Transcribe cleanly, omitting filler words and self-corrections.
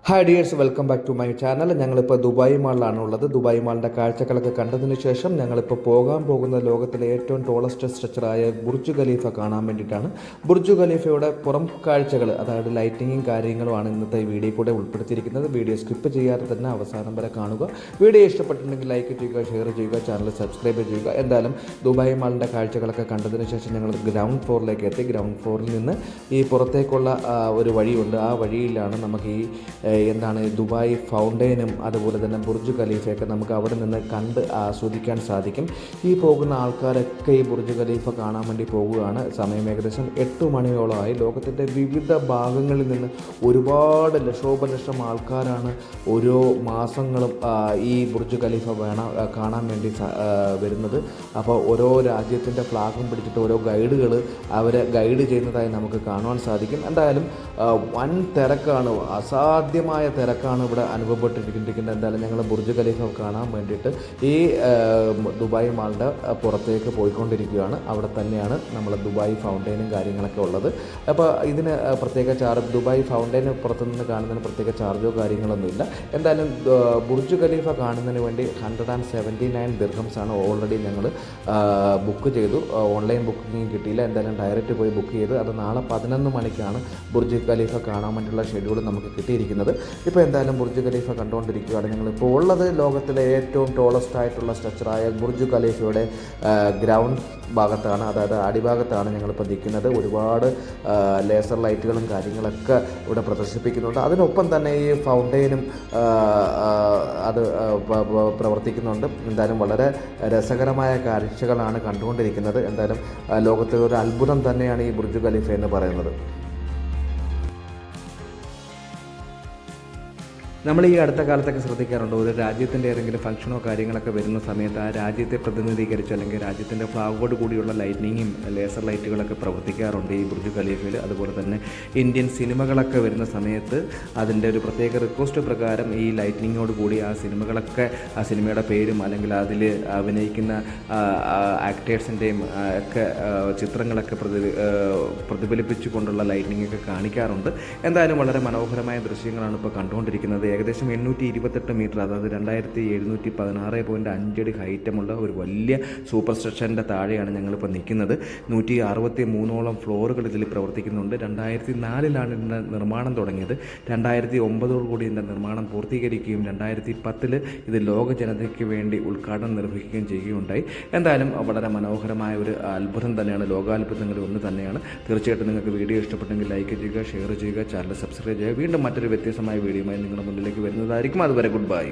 Hi dears, welcome back to my channel. ഞങ്ങളിപ്പോൾ Dubai മാളിലാണ് ഉള്ളത്. ദുബായ് മാളിൻ്റെ കാഴ്ചകളൊക്കെ കണ്ടതിന് ശേഷം ഞങ്ങളിപ്പോൾ പോകാൻ പോകുന്ന ലോകത്തിലെ ഏറ്റവും ടോളസ്റ്റ് സ്ട്രക്ചറായ ബുർജ് ഖലീഫ കാണാൻ വേണ്ടിയിട്ടാണ്. ബുർജ് ഖലീഫയുടെ പുറം കാഴ്ചകൾ, അതായത് ലൈറ്റിങ്ങും കാര്യങ്ങളുമാണ് ഇന്നത്തെ വീഡിയോ കൂടെ ഉൾപ്പെടുത്തിയിരിക്കുന്നത്. വീഡിയോ സ്കിപ്പ് ചെയ്യാതെ തന്നെ അവസാനം വരെ കാണുക. വീഡിയോ ഇഷ്ടപ്പെട്ടിട്ടുണ്ടെങ്കിൽ ലൈക്ക് ചെയ്യുക, ഷെയർ ചെയ്യുക, ചാനൽ സബ്സ്ക്രൈബ് ചെയ്യുക. എന്തായാലും ദുബായ് മാളിൻ്റെ കാഴ്ചകളൊക്കെ കണ്ടതിന് ശേഷം ഞങ്ങൾ ഗ്രൗണ്ട് ഫ്ലോറിലേക്ക് എത്തി. ഗ്രൗണ്ട് ഫ്ലോറിൽ നിന്ന് ഈ പുറത്തേക്കുള്ള ഒരു വഴിയുണ്ട്. ആ വഴിയിലാണ് നമുക്ക് എന്താണ് ദുബായ് ഫൗണ്ടെയിനും അതുപോലെ തന്നെ ബുർജ് ഖലീഫയൊക്കെ നമുക്ക് അവിടെ നിന്ന് കണ്ട് ആസ്വദിക്കാൻ സാധിക്കും. ഈ പോകുന്ന ആൾക്കാരൊക്കെ ഈ ബുർജ് ഖലീഫ കാണാൻ വേണ്ടി പോകുകയാണ്. സമയം ഏകദേശം 8 മണിയോളമായി. ലോകത്തിൻ്റെ വിവിധ ഭാഗങ്ങളിൽ നിന്ന് ഒരുപാട് ലക്ഷോപലക്ഷം ആൾക്കാരാണ് ഓരോ മാസങ്ങളും ഈ ബുർജ് ഖലീഫ കാണാൻ വേണ്ടി വരുന്നത്. അപ്പോൾ ഓരോ രാജ്യത്തിൻ്റെ ഫ്ലാഗും പിടിച്ചിട്ട് ഓരോ ഗൈഡുകൾ അവരെ ഗൈഡ് ചെയ്യുന്നതായി നമുക്ക് കാണുവാൻ സാധിക്കും. എന്തായാലും വൻ തിരക്കാണ്, അസാധ്യമായ തിരക്കാണ് ഇവിടെ അനുഭവപ്പെട്ടിരിക്കുന്നത്. എന്തായാലും ഞങ്ങൾ ബുർജ് ഖലീഫ കാണാൻ വേണ്ടിയിട്ട് ഈ ദുബായ് മാളിൻ്റെ പുറത്തേക്ക് പോയിക്കൊണ്ടിരിക്കുകയാണ്. അവിടെ തന്നെയാണ് നമ്മൾ ദുബായ് ഫൗണ്ടെയിനും കാര്യങ്ങളൊക്കെ ഉള്ളത്. അപ്പോൾ ഇതിന് പ്രത്യേക ചാർജ്, ദുബായ് ഫൗണ്ടെയിൻ പുറത്തുനിന്ന് കാണുന്നതിന് പ്രത്യേക ചാർജോ കാര്യങ്ങളൊന്നുമില്ല. എന്തായാലും ബുർജ് ഖലീഫ കാണുന്നതിന് വേണ്ടി 179 ദിർഹംസാണ് ഓൾറെഡി ഞങ്ങൾ ബുക്ക് ചെയ്തു. ഓൺലൈൻ ബുക്കിംഗ് കിട്ടിയില്ല. എന്തായാലും ഡയറക്റ്റ് പോയി ബുക്ക് ചെയ്ത് അത് നാളെ 11 മണിക്കാണ് ബുർജ് ഖലീഫ കാണാൻ വേണ്ടിയുള്ള ഷെഡ്യൂൾ നമുക്ക് കിട്ടിയിരിക്കുന്നത്. ഇപ്പോൾ എന്തായാലും ബുർജ് ഖലീഫ കണ്ടുകൊണ്ടിരിക്കുകയാണ്. ഞങ്ങളിപ്പോൾ ഉള്ളത് ലോകത്തിലെ ഏറ്റവും ടോളസ്റ്റ് ആയിട്ടുള്ള സ്ട്രക്ചറായ ബുർജ് ഖലീഫയുടെ ഗ്രൗണ്ട് ഭാഗത്താണ്, അതായത് അടിഭാഗത്താണ് ഞങ്ങളിപ്പോൾ നിൽക്കുന്നത്. ഒരുപാട് ലേസർ ലൈറ്റുകളും കാര്യങ്ങളൊക്കെ ഇവിടെ പ്രദർശിപ്പിക്കുന്നുണ്ട്. അതിനൊപ്പം തന്നെ ഈ ഫൗണ്ടെയിനും അത് പ്രവർത്തിക്കുന്നുണ്ട്. എന്തായാലും വളരെ രസകരമായ കാഴ്ചകളാണ് കണ്ടുകൊണ്ടിരിക്കുന്നത്. എന്തായാലും ലോകത്തിലെ ഒരു അത്ഭുതം തന്നെയാണ് ഈ ബുർജ് ഖലീഫ എന്ന് പറയുന്നത്. നമ്മൾ ഈ അടുത്ത കാലത്തൊക്കെ ശ്രദ്ധിക്കാറുണ്ട്, ഒരു രാജ്യത്തിൻ്റെ ഏതെങ്കിലും ഫംഗ്ഷനോ കാര്യങ്ങളൊക്കെ വരുന്ന സമയത്ത് ആ രാജ്യത്തെ പ്രതിനിധീകരിച്ച് അല്ലെങ്കിൽ രാജ്യത്തിൻ്റെ ഫ്ലാഗോട് കൂടിയുള്ള ലൈറ്റിനിങ്ങും ലേസർ ലൈറ്റുകളൊക്കെ പ്രവർത്തിക്കാറുണ്ട് ഈ ബുർജ് ഖലീഫയിൽ. അതുപോലെ തന്നെ ഇന്ത്യൻ സിനിമകളൊക്കെ വരുന്ന സമയത്ത് അതിൻ്റെ ഒരു പ്രത്യേക റിക്വസ്റ്റ് പ്രകാരം ഈ ലൈറ്റിനിങ്ങോട് കൂടി ആ സിനിമകളൊക്കെ, ആ സിനിമയുടെ പേരും അല്ലെങ്കിൽ അതിൽ അഭിനയിക്കുന്ന ആക്ടേഴ്സിൻ്റെയും ഒക്കെ ചിത്രങ്ങളൊക്കെ പ്രതിഫലിപ്പിച്ചുകൊണ്ടുള്ള ലൈറ്റിനിങ്ങൊക്കെ കാണിക്കാറുണ്ട്. എന്തായാലും വളരെ മനോഹരമായ ദൃശ്യങ്ങളാണ് ഇപ്പോൾ കണ്ടുകൊണ്ടിരിക്കുന്നത്. ഏകദേശം 828 മീറ്റർ, അതായത് 2716.5 അടി ഹൈറ്റുമുള്ള ഒരു വലിയ സൂപ്പർ സ്ട്രക്ചറിൻ്റെ താഴെയാണ് ഞങ്ങളിപ്പോൾ നിൽക്കുന്നത്. 163ഓളം ഫ്ലോറുകൾ ഇതിൽ പ്രവർത്തിക്കുന്നുണ്ട്. 2004 ഇതിൻ്റെ നിർമ്മാണം തുടങ്ങിയത്. 2009 ഇതിൻ്റെ നിർമ്മാണം പൂർത്തീകരിക്കുകയും 2010 ഇത് ലോക ജനതയ്ക്ക് വേണ്ടി ഉദ്ഘാടനം നിർവഹിക്കുകയും ചെയ്യുകയുണ്ടായി. എന്തായാലും വളരെ മനോഹരമായ ഒരു അത്ഭുതം തന്നെയാണ്, ലോകാത്ഭുതങ്ങളിൽ ഒന്ന് തന്നെയാണ്. തീർച്ചയായിട്ടും നിങ്ങൾക്ക് വീഡിയോ ഇഷ്ടപ്പെട്ടെങ്കിൽ ലൈക്ക് ചെയ്യുക, ഷെയർ ചെയ്യുക, ചാനൽ സബ്സ്ക്രൈബ് ചെയ്യുക. വീണ്ടും മറ്റൊരു വ്യത്യസ്തമായ വീഡിയോയുമായി നിങ്ങളുടെ മുന്നിലേക്ക് വരുന്നതായിരിക്കും. അതുവരെ ഗുഡ് ബൈ.